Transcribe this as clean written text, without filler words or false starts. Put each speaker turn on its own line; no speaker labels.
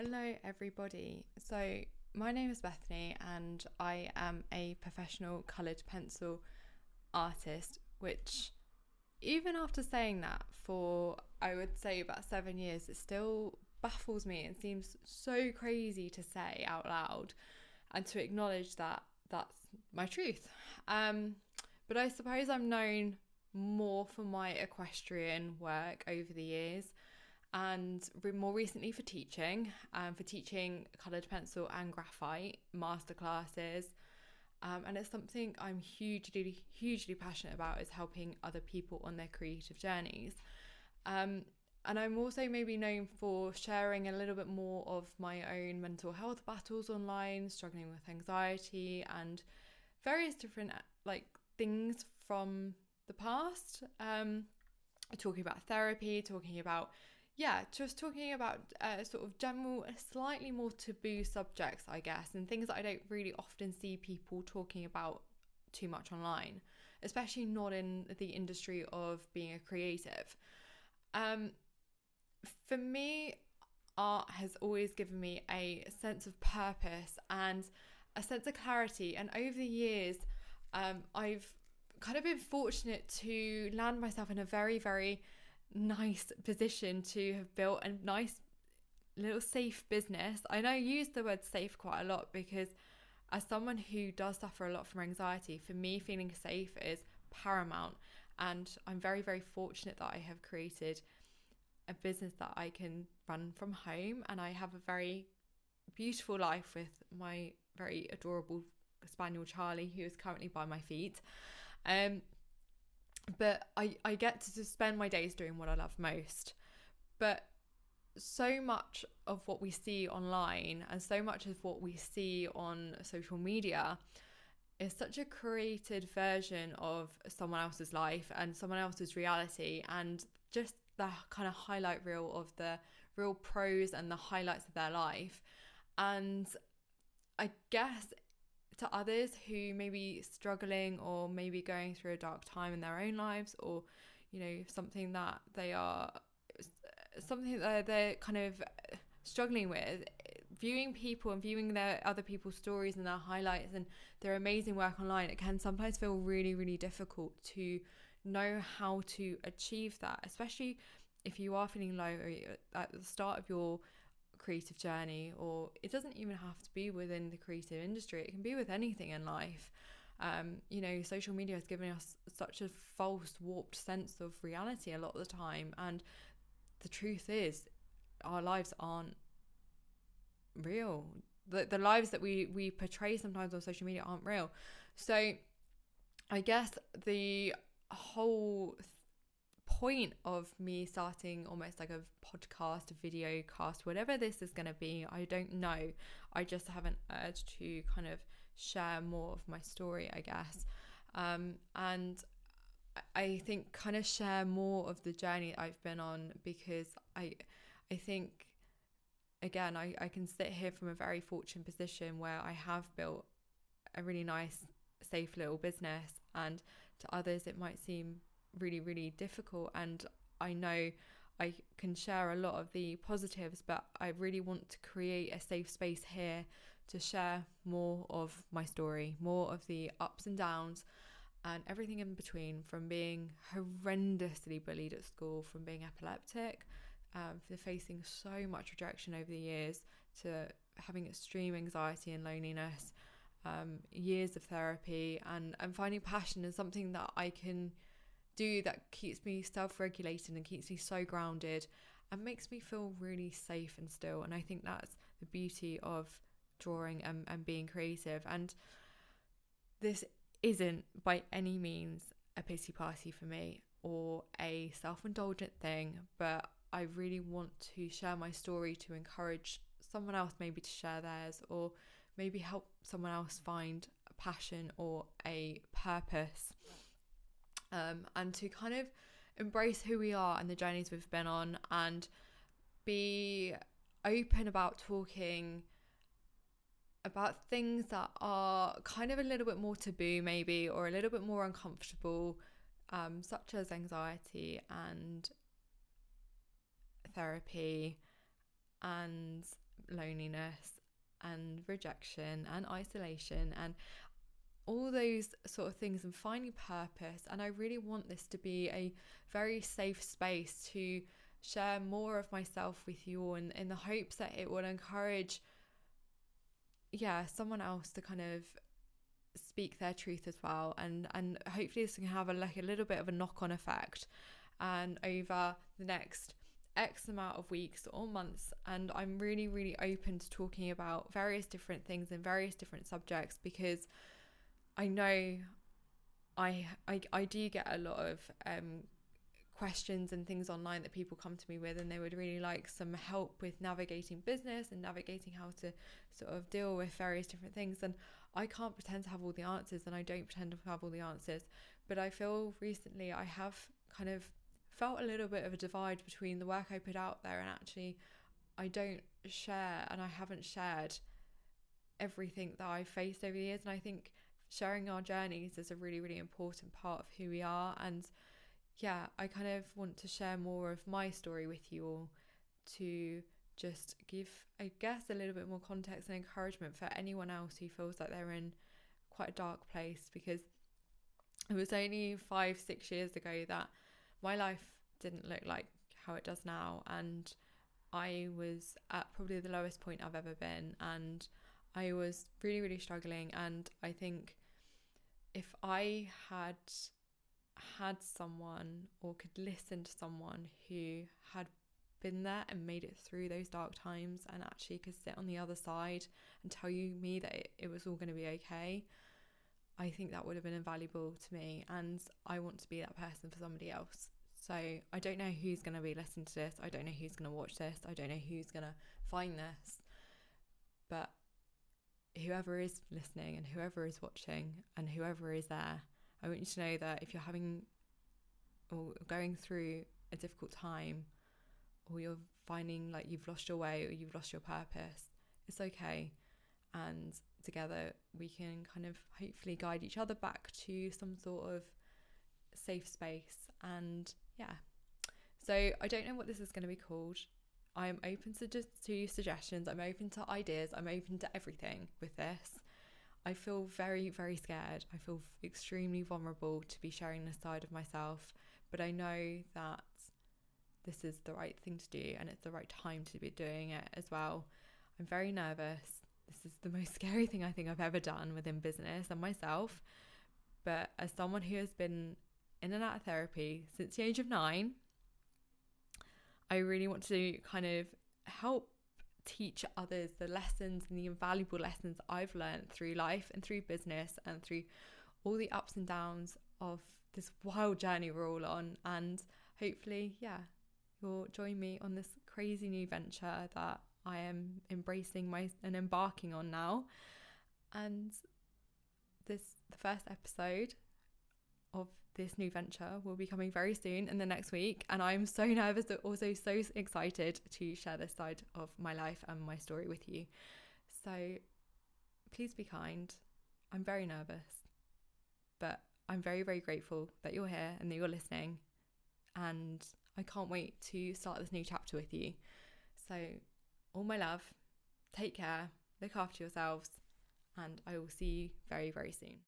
Hello everybody. So my name is Bethany and I am a professional coloured pencil artist, which even after saying that for I would say about 7 years, it still baffles me and seems so crazy to say out loud and to acknowledge that that's my truth. But I suppose I'm known more for my equestrian work over the years and more recently for teaching coloured pencil and graphite masterclasses. And it's something I'm hugely passionate about, is helping other people on their creative journeys. And I'm also maybe known for sharing a little bit more of my own mental health battles online, struggling with anxiety and various different things from the past. Talking about therapy, talking about sort of general, slightly more taboo subjects, I guess, and things that I don't really often see people talking about too much online, especially not in the industry of being a creative. For me, art has always given me a sense of purpose and a sense of clarity. And over the years, I've kind of been fortunate to land myself in a very, very nice position to have built a nice little safe business. I know I use the word safe quite a lot because as someone who does suffer a lot from anxiety, for me feeling safe is paramount, and I'm very, very fortunate that I have created a business that I can run from home, and I have a very beautiful life with my very adorable spaniel Charlie, who is currently by my feet. But I get to just spend my days doing what I love most. But so much of what we see online and so much of what we see on social media is such a created version of someone else's life and someone else's reality, and just the kind of highlight reel of the real pros and the highlights of their life. And I guess to others who may be struggling or maybe going through a dark time in their own lives, or something that they're kind of struggling with, viewing people and viewing their other people's stories and their highlights and their amazing work online, it can sometimes feel really, really difficult to know how to achieve that, especially if you are feeling low or at the start of your creative journey. Or it doesn't even have to be within the creative industry, it can be with anything in life. Social media has given us such a false, warped sense of reality a lot of the time, and the truth is our lives aren't real. The lives that we portray sometimes on social media aren't real. So I guess the whole point of me starting almost like a podcast, a video cast, whatever this is going to be, I don't know. I just have an urge to kind of share more of my story, I guess. And I think kind of share more of the journey I've been on, because I think, again, I can sit here from a very fortunate position where I have built a really nice, safe little business, and to others it might seem really, really difficult. And I know I can share a lot of the positives, but I really want to create a safe space here to share more of my story, more of the ups and downs and everything in between, from being horrendously bullied at school, from being epileptic, for facing so much rejection over the years, to having extreme anxiety and loneliness, years of therapy, and finding passion is something that I can do that keeps me self-regulated and keeps me so grounded and makes me feel really safe and still. And I think that's the beauty of drawing and being creative. And this isn't by any means a pity party for me or a self-indulgent thing, but I really want to share my story to encourage someone else maybe to share theirs, or maybe help someone else find a passion or a purpose. And to kind of embrace who we are and the journeys we've been on, and be open about talking about things that are kind of a little bit more taboo maybe, or a little bit more uncomfortable, such as anxiety and therapy and loneliness and rejection and isolation and all those sort of things, and finding purpose. And I really want this to be a very safe space to share more of myself with you all, in the hopes that it will encourage someone else to kind of speak their truth as well, and hopefully this can have a little bit of a knock-on effect and over the next X amount of weeks or months. And I'm really, really open to talking about various different things and various different subjects, because I know I do get a lot of questions and things online that people come to me with, and they would really like some help with navigating business and navigating how to sort of deal with various different things. And I can't pretend to have all the answers, and I don't pretend to have all the answers, but I feel recently I have kind of felt a little bit of a divide between the work I put out there, and actually I don't share, and I haven't shared everything that I've faced over the years. And I think sharing our journeys is a really, really important part of who we are. And I kind of want to share more of my story with you all, to just give, I guess, a little bit more context and encouragement for anyone else who feels like they're in quite a dark place. Because it was only 5-6 years ago that my life didn't look like how it does now, and I was at probably the lowest point I've ever been, and I was really, really struggling. And I think if I had someone, or could listen to someone who had been there and made it through those dark times, and actually could sit on the other side and tell me that it was all going to be okay, I think that would have been invaluable to me, and I want to be that person for somebody else. So I don't know who's going to be listening to this, I don't know who's going to watch this, I don't know who's going to find this, but whoever is listening and whoever is watching and whoever is there, I want you to know that if you're having or going through a difficult time, or you're finding like you've lost your way or you've lost your purpose, it's okay. And together we can kind of hopefully guide each other back to some sort of safe space. And so I don't know what this is going to be called. I'm open to suggestions, I'm open to ideas, I'm open to everything with this. I feel very, very scared. I feel extremely vulnerable to be sharing this side of myself, but I know that this is the right thing to do, and it's the right time to be doing it as well. I'm very nervous. This is the most scary thing I think I've ever done within business and myself. But as someone who has been in and out of therapy since the age of 9, I really want to kind of help teach others the lessons and the invaluable lessons I've learned through life and through business and through all the ups and downs of this wild journey we're all on. And hopefully, you'll join me on this crazy new venture that I am embracing and embarking on now. And the first episode of this new venture will be coming very soon in the next week, and I'm so nervous but also so excited to share this side of my life and my story with you. So please be kind. I'm very nervous, but I'm very, very grateful that you're here and that you're listening, and I can't wait to start this new chapter with you. So all my love, take care, look after yourselves, and I will see you very, very soon.